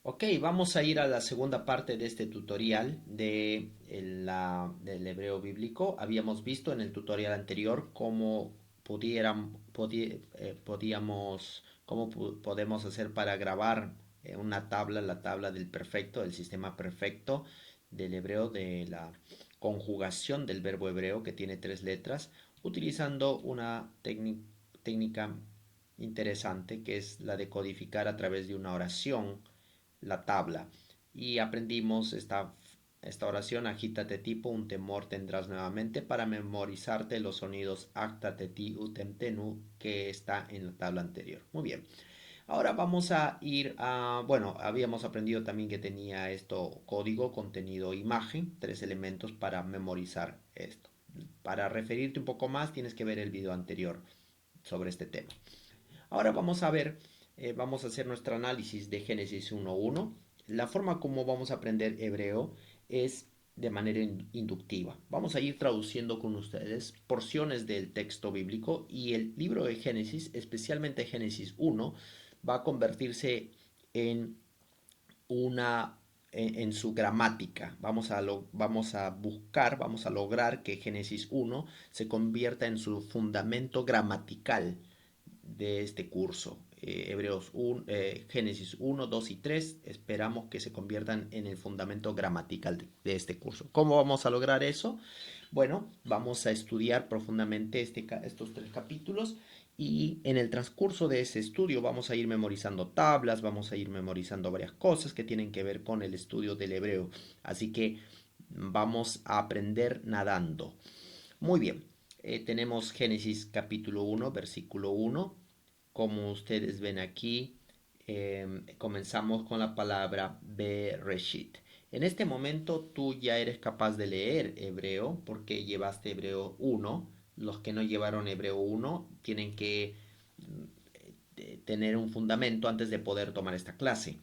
Ok, vamos a ir a la segunda parte de este tutorial del hebreo bíblico. Habíamos visto en el tutorial anterior cómo podemos hacer para grabar una tabla, la tabla del perfecto, del sistema perfecto del hebreo, de la conjugación del verbo hebreo que tiene tres letras, utilizando una técnica interesante que es la de codificar a través de una oración la tabla. Y aprendimos esta oración: agítate tipo, un temor tendrás nuevamente, para memorizarte los sonidos acta, teti, utem, tenu, que está en la tabla anterior. Muy bien. Ahora vamos a ir a, bueno, habíamos aprendido también que tenía esto código, contenido, imagen, tres elementos para memorizar esto. Para referirte un poco más, tienes que ver el video anterior sobre este tema. Ahora vamos a ver, vamos a hacer nuestro análisis de Génesis 1.1. La forma como vamos a aprender hebreo es de manera inductiva. Vamos a ir traduciendo con ustedes porciones del texto bíblico, y el libro de Génesis, especialmente Génesis 1, va a convertirse en una en su gramática. Vamos a buscar, vamos a lograr que Génesis 1 se convierta en su fundamento gramatical de este curso. Génesis 1, 2 y 3 esperamos que se conviertan en el fundamento gramatical de este curso. ¿Cómo vamos a lograr eso? Bueno, vamos a estudiar profundamente estos tres capítulos, y en el transcurso de ese estudio vamos a ir memorizando tablas, vamos a ir memorizando varias cosas que tienen que ver con el estudio del hebreo. Así que vamos a aprender nadando. Muy bien, tenemos Génesis capítulo 1, versículo 1. Como ustedes ven aquí, comenzamos con la palabra Bereshit. En este momento tú ya eres capaz de leer hebreo porque llevaste hebreo 1. Los que no llevaron hebreo 1 tienen que tener un fundamento antes de poder tomar esta clase.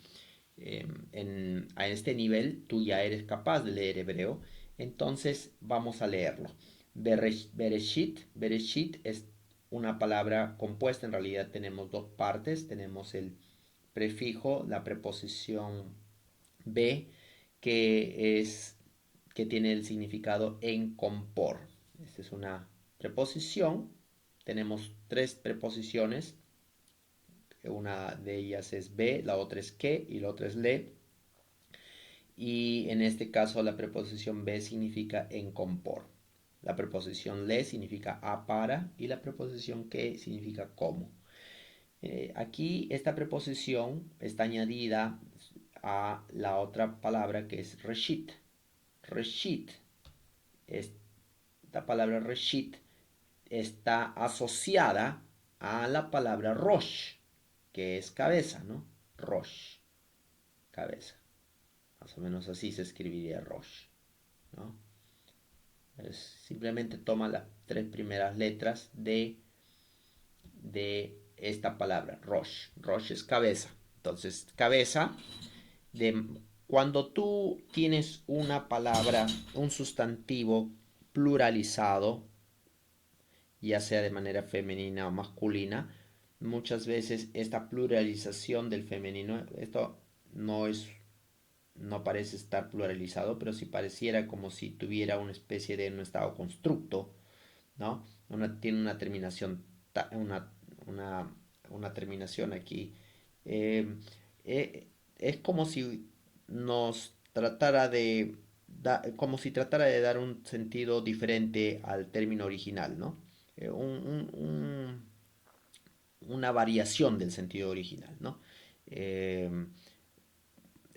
A este nivel tú ya eres capaz de leer hebreo, entonces vamos a leerlo. Bereshit, Bereshit es una palabra compuesta. En realidad tenemos dos partes: tenemos el prefijo, la preposición be, que es que tiene el significado en compor. Esta es una preposición. Tenemos tres preposiciones: una de ellas es be, la otra es que y la otra es le. Y en este caso la preposición be significa en compor. La preposición le significa a para, y la preposición que significa como. Aquí esta preposición está añadida a la otra palabra que es reshit. Reshit, esta palabra reshit está asociada a la palabra rosh, que es cabeza, ¿no? Rosh, cabeza. Más o menos así se escribiría rosh, ¿no? Simplemente toma las tres primeras letras de esta palabra, Rosh. Rosh es cabeza. Entonces, cabeza, de, cuando tú tienes una palabra, un sustantivo pluralizado, ya sea de manera femenina o masculina, muchas veces esta pluralización del femenino, esto no es, no parece estar pluralizado, pero sí pareciera como si tuviera una especie de un estado constructo, ¿no? Tiene una terminación, una, una terminación aquí. Eh, es como si nos tratara como si tratara de dar un sentido diferente al término original, ¿no? Eh, un, un- un- una variación del sentido original, ¿no? Eh,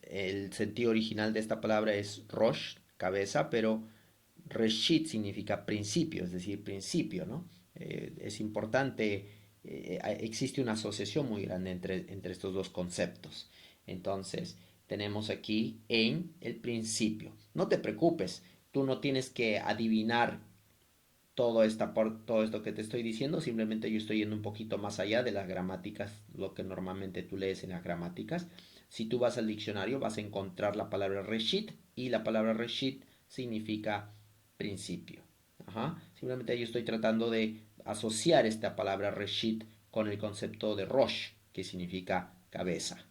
el sentido original de esta palabra es rosh, cabeza, pero reshit significa principio, es decir, principio, ¿no? Es importante, existe una asociación muy grande entre estos dos conceptos. Entonces, tenemos aquí en el principio. No te preocupes, tú no tienes que adivinar todo esto que te estoy diciendo, simplemente yo estoy yendo un poquito más allá de las gramáticas, lo que normalmente tú lees en las gramáticas. Si tú vas al diccionario vas a encontrar la palabra reshit, y la palabra reshit significa principio. Ajá. Simplemente yo estoy tratando de asociar esta palabra reshit con el concepto de rosh, que significa cabeza.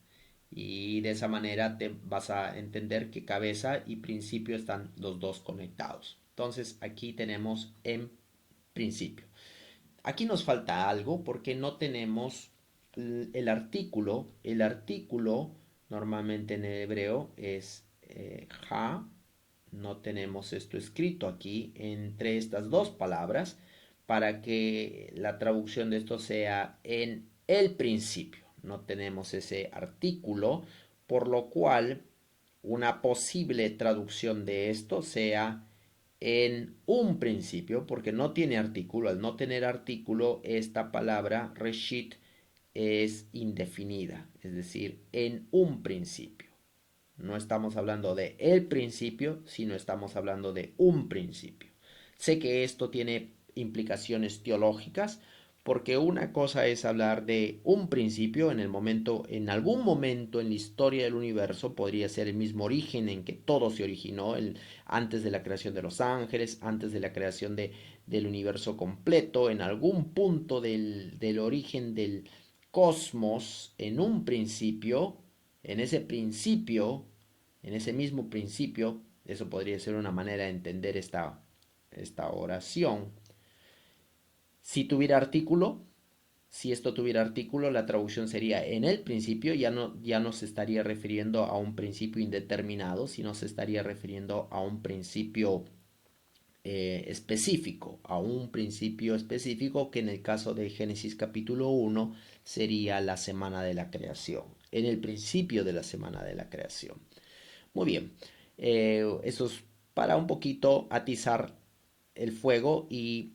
Y de esa manera te vas a entender que cabeza y principio están los dos conectados. Entonces aquí tenemos en principio. Aquí nos falta algo porque no tenemos el artículo. El artículo normalmente en el hebreo es ja. No tenemos esto escrito aquí entre estas dos palabras para que la traducción de esto sea en el principio. No tenemos ese artículo, por lo cual una posible traducción de esto sea en un principio, porque no tiene artículo. Al no tener artículo, esta palabra reshit es indefinida, es decir, en un principio. No estamos hablando de el principio, sino estamos hablando de un principio. Sé que esto tiene implicaciones teológicas, porque una cosa es hablar de un principio en el momento, en algún momento en la historia del universo, podría ser el mismo origen en que todo se originó, antes de la creación de los ángeles, antes de la creación del universo completo, en algún punto del origen del cosmos, en un principio, en ese principio, en ese mismo principio, eso podría ser una manera de entender esta oración. Si tuviera artículo, si esto tuviera artículo, la traducción sería en el principio, ya no se estaría refiriendo a un principio indeterminado, sino se estaría refiriendo a un principio específico, a un principio específico que en el caso de Génesis capítulo 1 sería la semana de la creación, en el principio de la semana de la creación. Muy bien, eso es para un poquito atizar el fuego y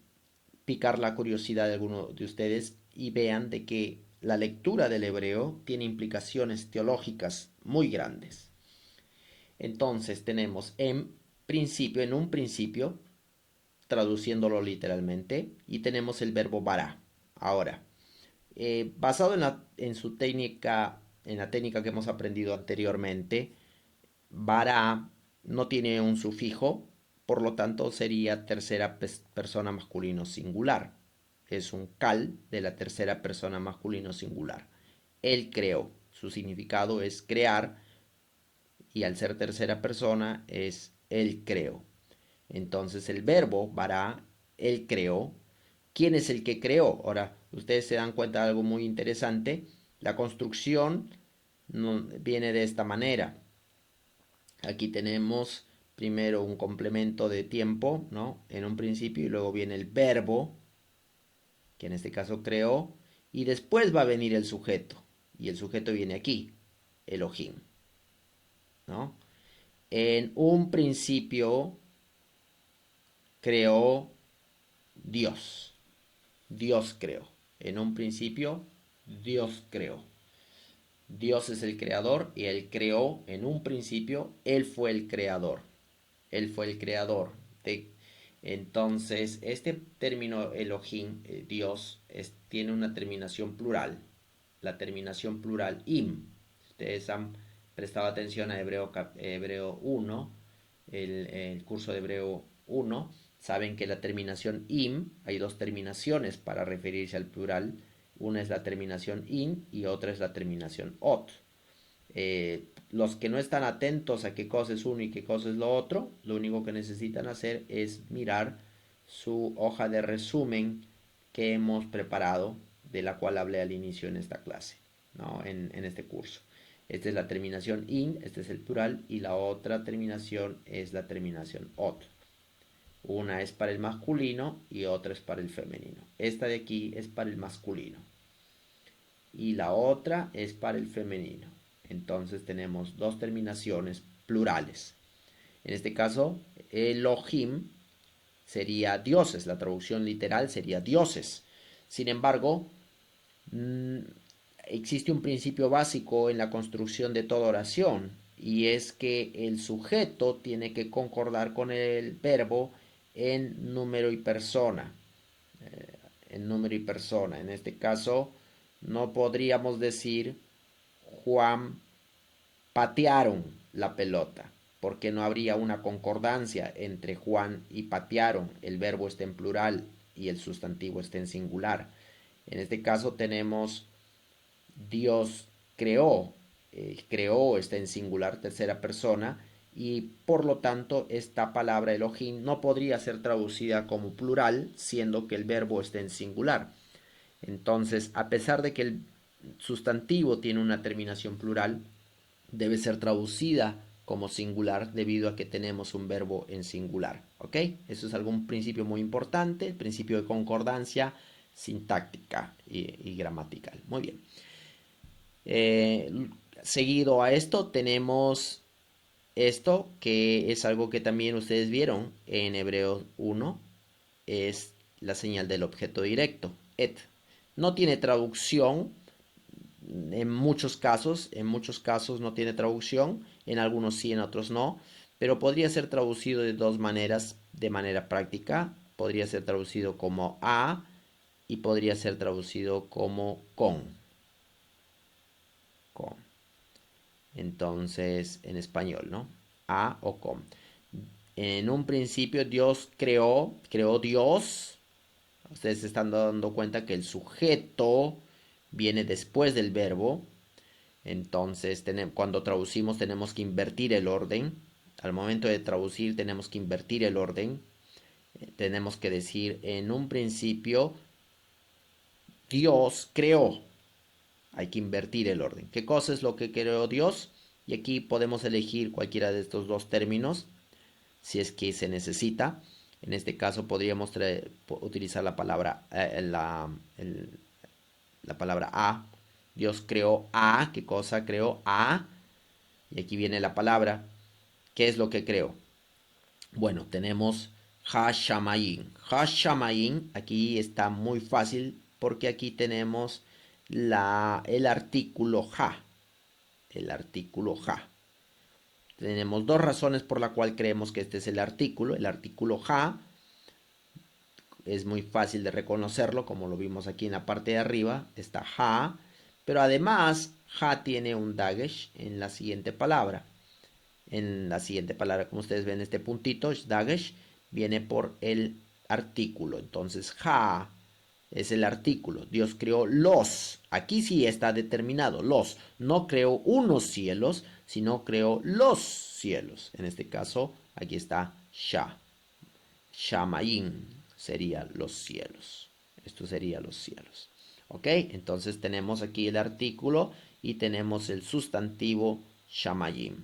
picar la curiosidad de algunos de ustedes y vean de que la lectura del hebreo tiene implicaciones teológicas muy grandes. Entonces tenemos en un principio, traduciéndolo literalmente, y tenemos el verbo bara. Ahora, basado en su técnica, en la técnica que hemos aprendido anteriormente, bara no tiene un sufijo, por lo tanto sería tercera persona masculino singular. Es un cal de la tercera persona masculino singular. Él creó. Su significado es crear y al ser tercera persona es él creó. Entonces el verbo bara, él creó. ¿Quién es el que creó? Ahora, ustedes se dan cuenta de algo muy interesante. La construcción viene de esta manera. Aquí tenemos primero un complemento de tiempo, ¿no? En un principio y luego viene el verbo, que en este caso creó, y después va a venir el sujeto. Y el sujeto viene aquí, Elohim, ¿no? En un principio creó Dios. Dios creó. En un principio Dios creó. Dios es el creador y él creó en un principio, él fue el creador. Él fue el creador. Entonces, este término Elohim, Dios, tiene una terminación plural. La terminación plural im. Ustedes han prestado atención a Hebreo 1, el curso de Hebreo 1. Saben que la terminación im, hay dos terminaciones para referirse al plural. Una es la terminación in y otra es la terminación ot. Los que no están atentos a qué cosa es uno y qué cosa es lo otro, lo único que necesitan hacer es mirar su hoja de resumen que hemos preparado, de la cual hablé al inicio en esta clase, ¿no? En este curso. Esta es la terminación in, este es el plural, y la otra terminación es la terminación ot. Una es para el masculino y otra es para el femenino. Esta de aquí es para el masculino y la otra es para el femenino. Entonces tenemos dos terminaciones plurales. En este caso, Elohim sería dioses, la traducción literal sería dioses. Sin embargo, existe un principio básico en la construcción de toda oración y es que el sujeto tiene que concordar con el verbo en número y persona. En número y persona. En este caso, no podríamos decir Juan patearon la pelota, porque no habría una concordancia entre Juan y patearon. El verbo está en plural y el sustantivo está en singular. En este caso tenemos Dios creó. creó está en singular, tercera persona, y por lo tanto esta palabra Elohim no podría ser traducida como plural, siendo que el verbo está en singular. Entonces, a pesar de que el sustantivo tiene una terminación plural, debe ser traducida como singular debido a que tenemos un verbo en singular. ¿Ok? Eso es algún principio muy importante, el principio de concordancia sintáctica y gramatical. Muy bien. Seguido a esto tenemos esto, que es algo que también ustedes vieron en Hebreos 1, es la señal del objeto directo, et. No tiene traducción en muchos casos no tiene traducción, en algunos sí, en otros no, pero podría ser traducido de dos maneras, de manera práctica. Podría ser traducido como a y podría ser traducido como con. Entonces, en español, ¿no? A o con. En un principio Dios creó Dios. Ustedes se están dando cuenta que el sujeto viene después del verbo. Entonces, cuando traducimos tenemos que invertir el orden. Al momento de traducir tenemos que invertir el orden. Tenemos que decir, en un principio, Dios creó. Hay que invertir el orden. ¿Qué cosa es lo que creó Dios? Y aquí podemos elegir cualquiera de estos dos términos, si es que se necesita. En este caso podríamos utilizar la palabra, la palabra a. Dios creó a. ¿Qué cosa creó? A. Y aquí viene la palabra. ¿Qué es lo que creó? Bueno, tenemos Hashamayim. Hashamayim, aquí está muy fácil porque aquí tenemos el artículo ha. El artículo ha. Tenemos dos razones por la cual creemos que este es el artículo. El artículo ha es muy fácil de reconocerlo, como lo vimos aquí en la parte de arriba. Está ha, pero además ha tiene un dagesh en la siguiente palabra. En la siguiente palabra, como ustedes ven, este puntito, dagesh, viene por el artículo. Entonces, ha es el artículo. Dios creó los. Aquí sí está determinado, los. No creó unos cielos, sino creó los cielos. En este caso, aquí está Sha. Shamayim sería los cielos. Esto sería los cielos. ¿Ok? Entonces tenemos aquí el artículo y tenemos el sustantivo Shamayim.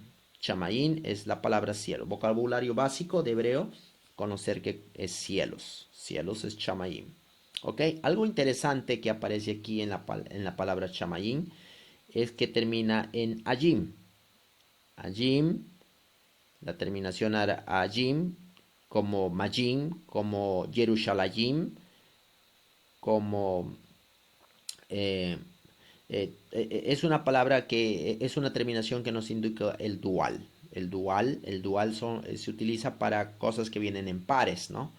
Shamayim es la palabra cielo. Vocabulario básico de hebreo, conocer que es cielos. Cielos es Shamayim. ¿Ok? Algo interesante que aparece aquí en la palabra Shamayim es que termina en Ajim. Ajim, la terminación era Ajim, como Majim, como Yerushalayim, como eh, es una palabra que es una terminación que nos indica el dual. El dual se utiliza para cosas que vienen en pares, ¿no?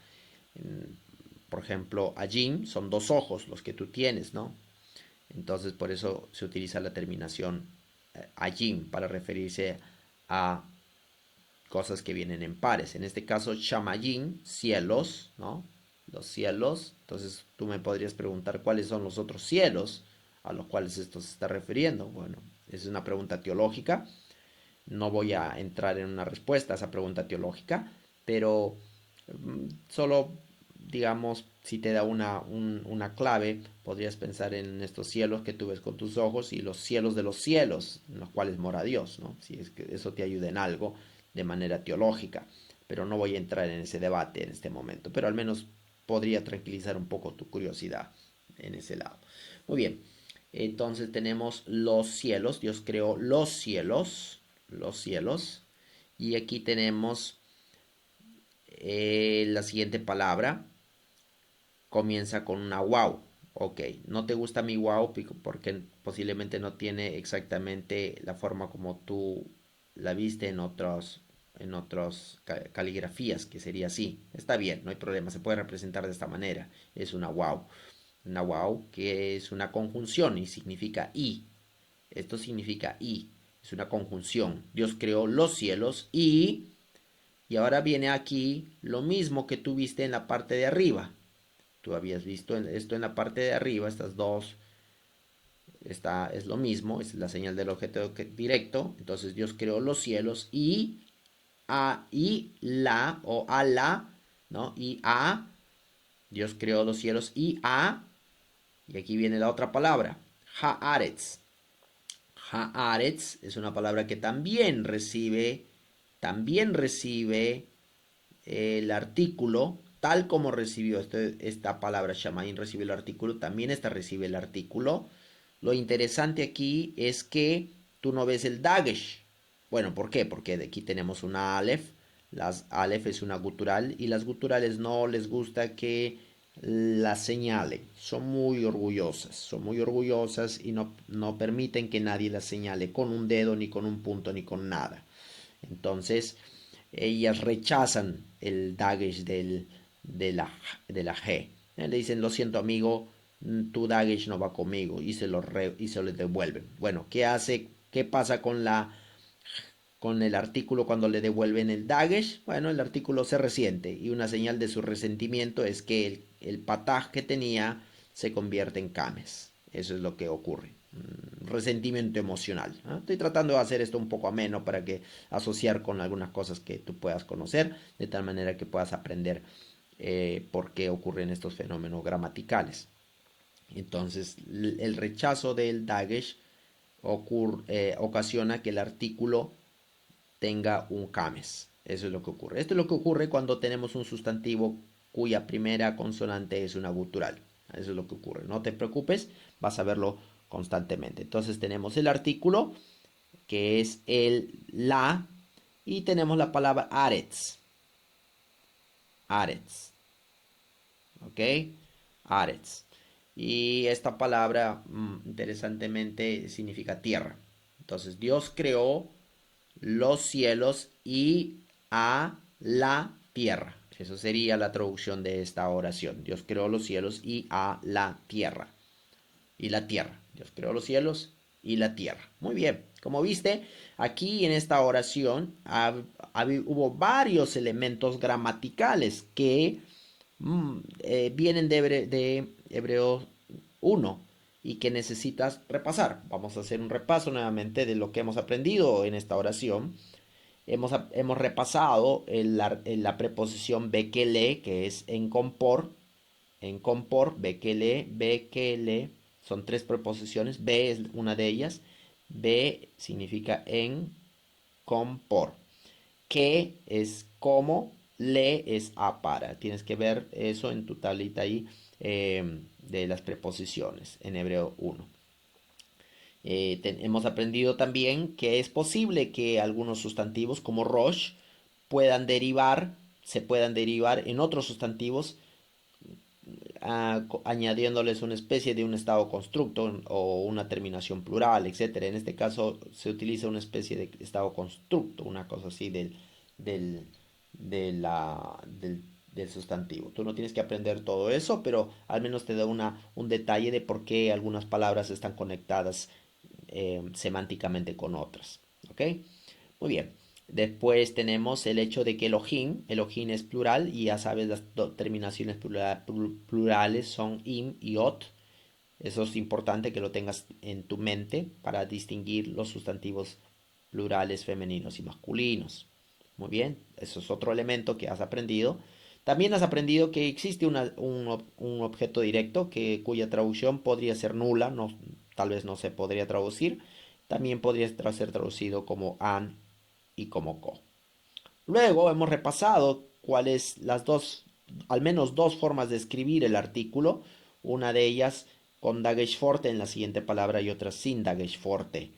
Por ejemplo, Ajim son dos ojos los que tú tienes, ¿no? Entonces por eso se utiliza la terminación Ajim para referirse a cosas que vienen en pares. En este caso, Shamayim, cielos, ¿no? Los cielos. Entonces tú me podrías preguntar cuáles son los otros cielos a los cuales esto se está refiriendo. Bueno, es una pregunta teológica. No voy a entrar en una respuesta a esa pregunta teológica, pero solo, digamos, si te da una clave, podrías pensar en estos cielos que tú ves con tus ojos y los cielos de los cielos, en los cuales mora Dios, ¿no? Si es que eso te ayuda en algo de manera teológica, pero no voy a entrar en ese debate en este momento, pero al menos podría tranquilizar un poco tu curiosidad en ese lado. Muy bien, entonces tenemos los cielos, Dios creó los cielos, y aquí tenemos la siguiente palabra, comienza con una wow. Ok, no te gusta mi wow porque posiblemente no tiene exactamente la forma como tú la viste en otras caligrafías, que sería así. Está bien, no hay problema, se puede representar de esta manera. Es una wow. Una wow que es una conjunción y significa y. Esto significa y. Es una conjunción. Dios creó los cielos y ahora viene aquí lo mismo que tú viste en la parte de arriba. Tú habías visto esto en la parte de arriba, estas dos Esta es lo mismo, es la señal del objeto directo. Entonces Dios creó los cielos y la, o a la, ¿no? Y a, Dios creó los cielos y aquí viene la otra palabra, haaretz. Haaretz es una palabra que también recibe el artículo, tal como recibió esta palabra Shamaim, recibe el artículo, también esta recibe el artículo. Lo interesante aquí es que tú no ves el dagesh. Bueno, ¿por qué? Porque aquí tenemos una Aleph. Las Aleph es una gutural y las guturales no les gusta que la señalen. Son muy orgullosas y no permiten que nadie las señale con un dedo, ni con un punto, ni con nada. Entonces, ellas rechazan el dagesh de la G. Le dicen, lo siento amigo, tu dagesh no va conmigo y se lo devuelven. Bueno, ¿qué pasa con el artículo cuando le devuelven el dagesh? Bueno, el artículo se resiente y una señal de su resentimiento es que el pataj que tenía se convierte en kames. Eso es lo que ocurre. Resentimiento emocional. Estoy tratando de hacer esto un poco ameno para que asociar con algunas cosas que tú puedas conocer, de tal manera que puedas aprender por qué ocurren estos fenómenos gramaticales. Entonces, el rechazo del dagesh ocasiona que el artículo tenga un kames. Eso es lo que ocurre. Esto es lo que ocurre cuando tenemos un sustantivo cuya primera consonante es una gutural. Eso es lo que ocurre. No te preocupes, vas a verlo constantemente. Entonces tenemos el artículo, que es el la, y tenemos la palabra aretz. Aretz. ¿Ok? Aretz. Y esta palabra, interesantemente, significa tierra. Entonces Dios creó los cielos y a la tierra. Eso sería la traducción de esta oración. Dios creó los cielos y a la tierra. Y la tierra. Dios creó los cielos y la tierra. Muy bien. Como viste, aquí en esta oración hubo varios elementos gramaticales que vienen de Hebreo 1 y que necesitas repasar. Vamos a hacer un repaso nuevamente de lo que hemos aprendido en esta oración. Hemos repasado la preposición bekele, que es en compor, bekele, son tres preposiciones, be es una de ellas, be significa en compor, que es como, le es a para. Tienes que ver eso en tu tablita ahí de las preposiciones en Hebreo 1. Hemos aprendido también que es posible que algunos sustantivos como Rosh se puedan derivar en otros sustantivos añadiéndoles una especie de un estado constructo o una terminación plural, etcétera. En este caso se utiliza una especie de estado constructo, una cosa así del, del sustantivo. Tú no tienes que aprender todo eso, pero al menos te da un detalle de por qué algunas palabras están conectadas semánticamente con otras. ¿Ok? Muy bien. Después tenemos el hecho de que Elohim es plural y ya sabes las terminaciones plurales son im y ot. Eso es importante que lo tengas en tu mente para distinguir los sustantivos plurales femeninos y masculinos. Muy bien, eso es otro elemento que has aprendido. También has aprendido que existe un objeto directo cuya traducción podría ser nula, no, tal vez no se podría traducir. También podría ser traducido como an y como co. Luego hemos repasado cuáles al menos dos formas de escribir el artículo. Una de ellas con dagesh forte en la siguiente palabra y otra sin dagesh forte,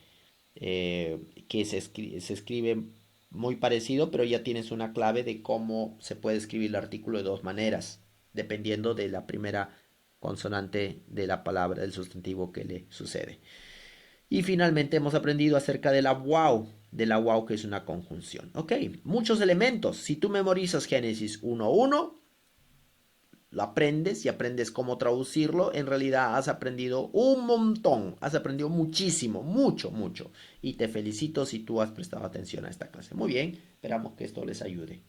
que se escribe muy parecido, pero ya tienes una clave de cómo se puede escribir el artículo de dos maneras, dependiendo de la primera consonante de la palabra, del sustantivo que le sucede. Y finalmente hemos aprendido acerca de la wow que es una conjunción. Ok, muchos elementos. Si tú memorizas Génesis 1.1, lo aprendes y aprendes cómo traducirlo, en realidad has aprendido un montón, has aprendido muchísimo, mucho. Y te felicito si tú has prestado atención a esta clase. Muy bien, esperamos que esto les ayude.